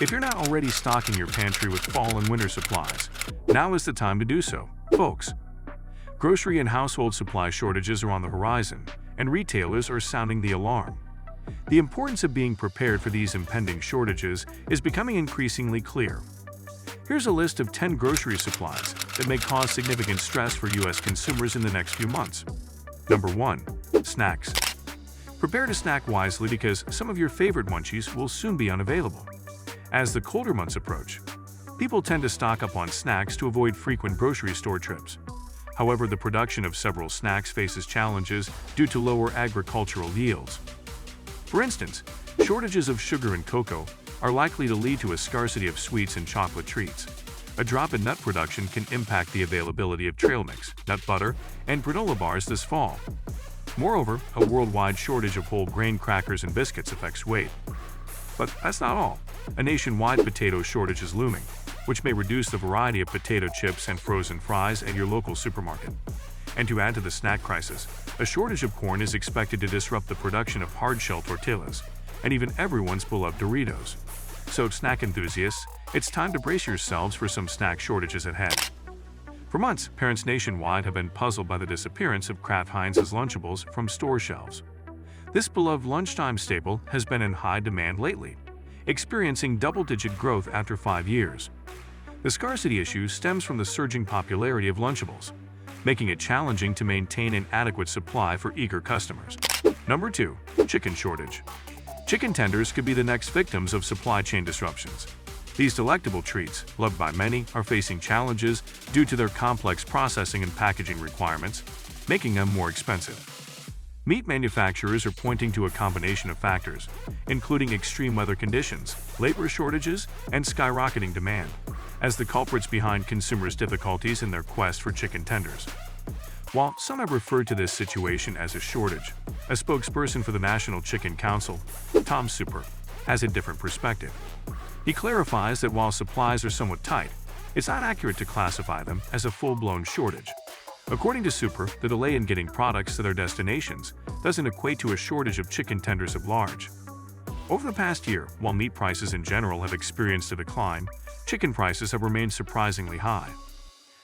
If you're not already stocking your pantry with fall and winter supplies, now is the time to do so, folks. Grocery and household supply shortages are on the horizon, and retailers are sounding the alarm. The importance of being prepared for these impending shortages is becoming increasingly clear. Here's a list of 10 grocery supplies that may cause significant stress for U.S. consumers in the next few months. Number 1. Snacks. Prepare to snack wisely because some of your favorite munchies will soon be unavailable. As the colder months approach, people tend to stock up on snacks to avoid frequent grocery store trips. However, the production of several snacks faces challenges due to lower agricultural yields. For instance, shortages of sugar and cocoa are likely to lead to a scarcity of sweets and chocolate treats. A drop in nut production can impact the availability of trail mix, nut butter, and granola bars this fall. Moreover, a worldwide shortage of whole grain crackers and biscuits affects weight. But that's not all. A nationwide potato shortage is looming, which may reduce the variety of potato chips and frozen fries at your local supermarket. And to add to the snack crisis, a shortage of corn is expected to disrupt the production of hard-shell tortillas, and even everyone's beloved Doritos. So, snack enthusiasts, it's time to brace yourselves for some snack shortages ahead. For months, parents nationwide have been puzzled by the disappearance of Kraft Heinz's Lunchables from store shelves. This beloved lunchtime staple has been in high demand lately, experiencing double-digit growth after 5 years. The scarcity issue stems from the surging popularity of Lunchables, making it challenging to maintain an adequate supply for eager customers. Number 2. Chicken shortage. Chicken tenders could be the next victims of supply chain disruptions. These delectable treats, loved by many, are facing challenges due to their complex processing and packaging requirements, making them more expensive. Meat manufacturers are pointing to a combination of factors, including extreme weather conditions, labor shortages, and skyrocketing demand, as the culprits behind consumers' difficulties in their quest for chicken tenders. While some have referred to this situation as a shortage, a spokesperson for the National Chicken Council, Tom Super, has a different perspective. He clarifies that while supplies are somewhat tight, it's not accurate to classify them as a full-blown shortage. According to Super, the delay in getting products to their destinations doesn't equate to a shortage of chicken tenders at large. Over the past year, while meat prices in general have experienced a decline, chicken prices have remained surprisingly high.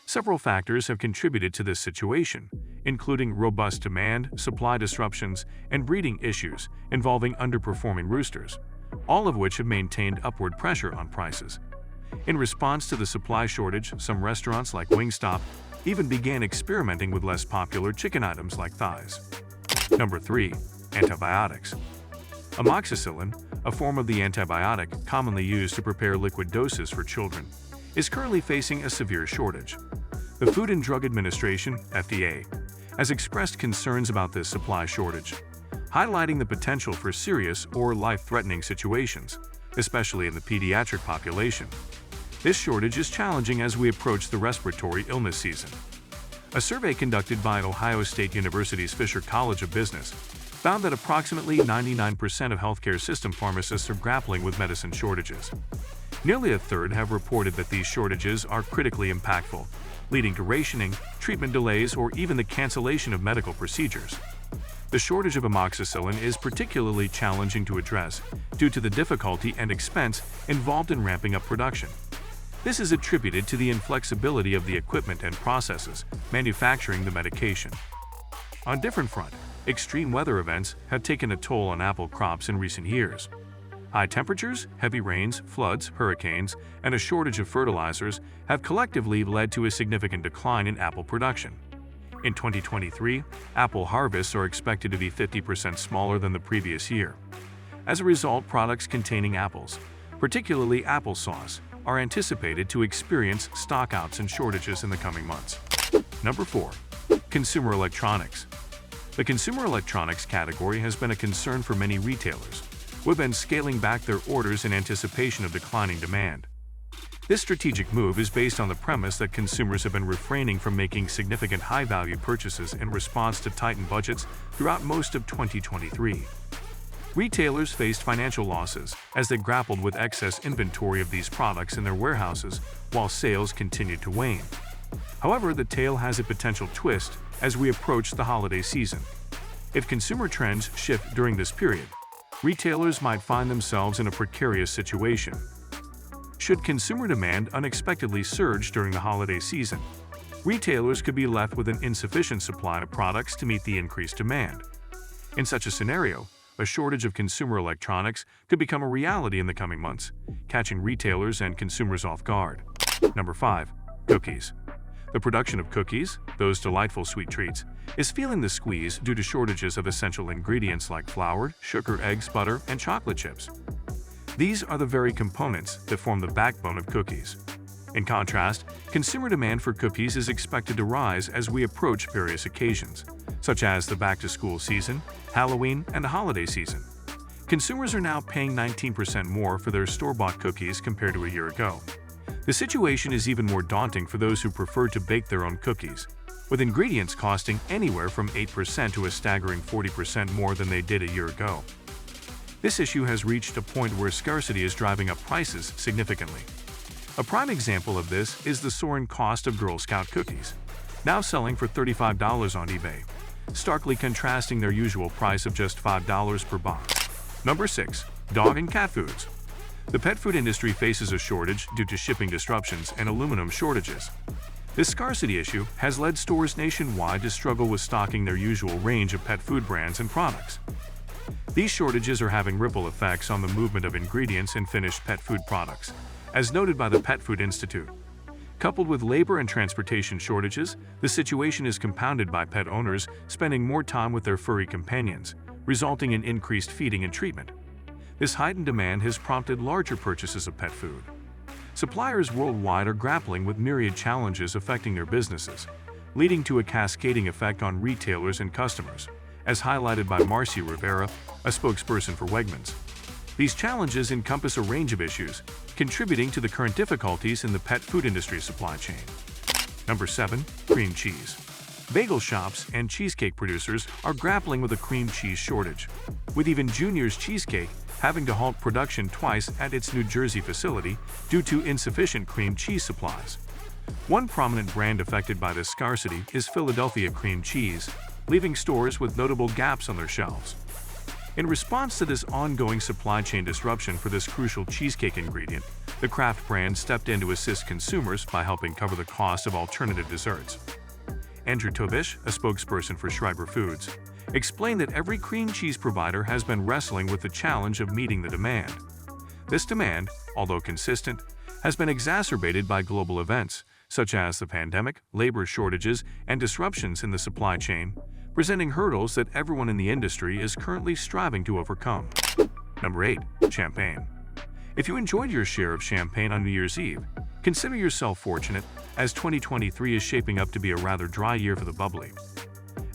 Several factors have contributed to this situation, including robust demand, supply disruptions, and breeding issues involving underperforming roosters, all of which have maintained upward pressure on prices. In response to the supply shortage, some restaurants like Wingstop even began experimenting with less popular chicken items like thighs. Number 3. Antibiotics. Amoxicillin, a form of the antibiotic commonly used to prepare liquid doses for children, is currently facing a severe shortage. The Food and Drug Administration, FDA, has expressed concerns about this supply shortage, highlighting the potential for serious or life-threatening situations, especially in the pediatric population. This shortage is challenging as we approach the respiratory illness season. A survey conducted by Ohio State University's Fisher College of Business found that approximately 99% of healthcare system pharmacists are grappling with medicine shortages. Nearly a third have reported that these shortages are critically impactful, leading to rationing, treatment delays, or even the cancellation of medical procedures. The shortage of amoxicillin is particularly challenging to address due to the difficulty and expense involved in ramping up production. This is attributed to the inflexibility of the equipment and processes manufacturing the medication. On a different front, extreme weather events have taken a toll on apple crops in recent years. High temperatures, heavy rains, floods, hurricanes, and a shortage of fertilizers have collectively led to a significant decline in apple production. In 2023, apple harvests are expected to be 50% smaller than the previous year. As a result, products containing apples, particularly applesauce, are anticipated to experience stockouts and shortages in the coming months. Number 4. Consumer electronics. The consumer electronics category has been a concern for many retailers, who have been scaling back their orders in anticipation of declining demand. This strategic move is based on the premise that consumers have been refraining from making significant high-value purchases in response to tightened budgets throughout most of 2023. Retailers faced financial losses as they grappled with excess inventory of these products in their warehouses while sales continued to wane. However, the tale has a potential twist as we approach the holiday season. If consumer trends shift during this period, retailers might find themselves in a precarious situation. Should consumer demand unexpectedly surge during the holiday season, retailers could be left with an insufficient supply of products to meet the increased demand. In such a scenario, a shortage of consumer electronics could become a reality in the coming months, catching retailers and consumers off guard. Number 5. Cookies. The production of cookies, those delightful sweet treats, is feeling the squeeze due to shortages of essential ingredients like flour, sugar, eggs, butter, and chocolate chips. These are the very components that form the backbone of cookies. In contrast, consumer demand for cookies is expected to rise as we approach various occasions, such as the back-to-school season, Halloween, and the holiday season. Consumers are now paying 19% more for their store-bought cookies compared to a year ago. The situation is even more daunting for those who prefer to bake their own cookies, with ingredients costing anywhere from 8% to a staggering 40% more than they did a year ago. This issue has reached a point where scarcity is driving up prices significantly. A prime example of this is the soaring cost of Girl Scout cookies, now selling for $35 on eBay, starkly contrasting their usual price of just $5 per box. Number 6. Dog and cat foods. The pet food industry faces a shortage due to shipping disruptions and aluminum shortages. This scarcity issue has led stores nationwide to struggle with stocking their usual range of pet food brands and products. These shortages are having ripple effects on the movement of ingredients in finished pet food products, as noted by the Pet Food Institute. Coupled with labor and transportation shortages, the situation is compounded by pet owners spending more time with their furry companions, resulting in increased feeding and treatment. This heightened demand has prompted larger purchases of pet food. Suppliers worldwide are grappling with myriad challenges affecting their businesses, leading to a cascading effect on retailers and customers, as highlighted by Marcia Rivera, a spokesperson for Wegmans. These challenges encompass a range of issues, contributing to the current difficulties in the pet food industry supply chain. Number 7. Cream cheese. Bagel shops and cheesecake producers are grappling with a cream cheese shortage, with even Junior's Cheesecake having to halt production twice at its New Jersey facility due to insufficient cream cheese supplies. One prominent brand affected by this scarcity is Philadelphia cream cheese, leaving stores with notable gaps on their shelves. In response to this ongoing supply chain disruption for this crucial cheesecake ingredient, the Kraft brand stepped in to assist consumers by helping cover the cost of alternative desserts. Andrew Tobish, a spokesperson for Schreiber Foods, explained that every cream cheese provider has been wrestling with the challenge of meeting the demand. This demand, although consistent, has been exacerbated by global events, such as the pandemic, labor shortages, and disruptions in the supply chain, presenting hurdles that everyone in the industry is currently striving to overcome. Number 8. Champagne. If you enjoyed your share of champagne on New Year's Eve, consider yourself fortunate, as 2023 is shaping up to be a rather dry year for the bubbly.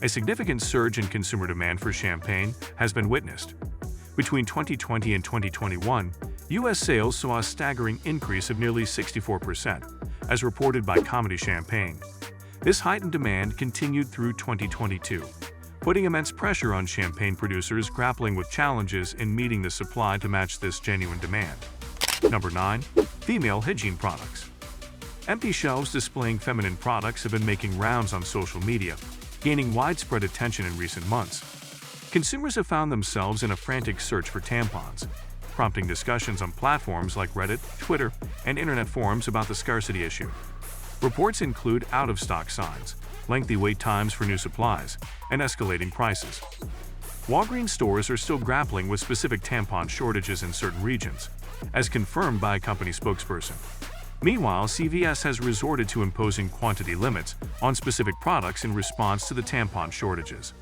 A significant surge in consumer demand for champagne has been witnessed. Between 2020 and 2021, U.S. sales saw a staggering increase of nearly 64%, as reported by Comedy Champagne. This heightened demand continued through 2022, putting immense pressure on champagne producers grappling with challenges in meeting the supply to match this genuine demand. Number 9. Female hygiene products. Empty shelves displaying feminine products have been making rounds on social media, gaining widespread attention in recent months. Consumers have found themselves in a frantic search for tampons, prompting discussions on platforms like Reddit, Twitter, and internet forums about the scarcity issue. Reports include out-of-stock signs, lengthy wait times for new supplies, and escalating prices. Walgreens stores are still grappling with specific tampon shortages in certain regions, as confirmed by a company spokesperson. Meanwhile, CVS has resorted to imposing quantity limits on specific products in response to the tampon shortages.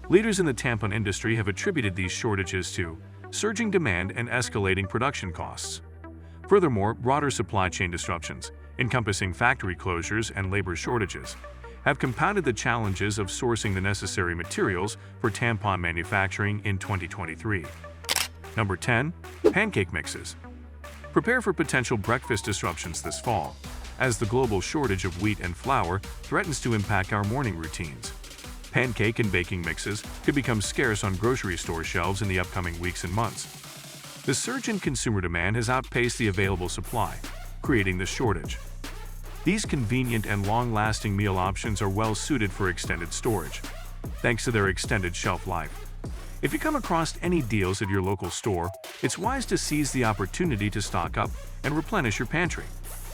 Leaders in the tampon industry have attributed these shortages to surging demand and escalating production costs. Furthermore, broader supply chain disruptions, encompassing factory closures and labor shortages, have compounded the challenges of sourcing the necessary materials for tampon manufacturing in 2023. Number 10. Pancake mixes. Prepare for potential breakfast disruptions this fall, as the global shortage of wheat and flour threatens to impact our morning routines. Pancake and baking mixes could become scarce on grocery store shelves in the upcoming weeks and months. The surge in consumer demand has outpaced the available supply, creating the shortage. These convenient and long-lasting meal options are well suited for extended storage, thanks to their extended shelf life. If you come across any deals at your local store, it's wise to seize the opportunity to stock up and replenish your pantry.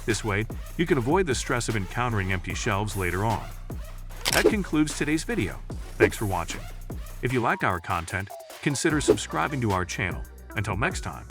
This way, you can avoid the stress of encountering empty shelves later on. That concludes today's video. Thanks for watching. If you like our content, consider subscribing to our channel. Until next time.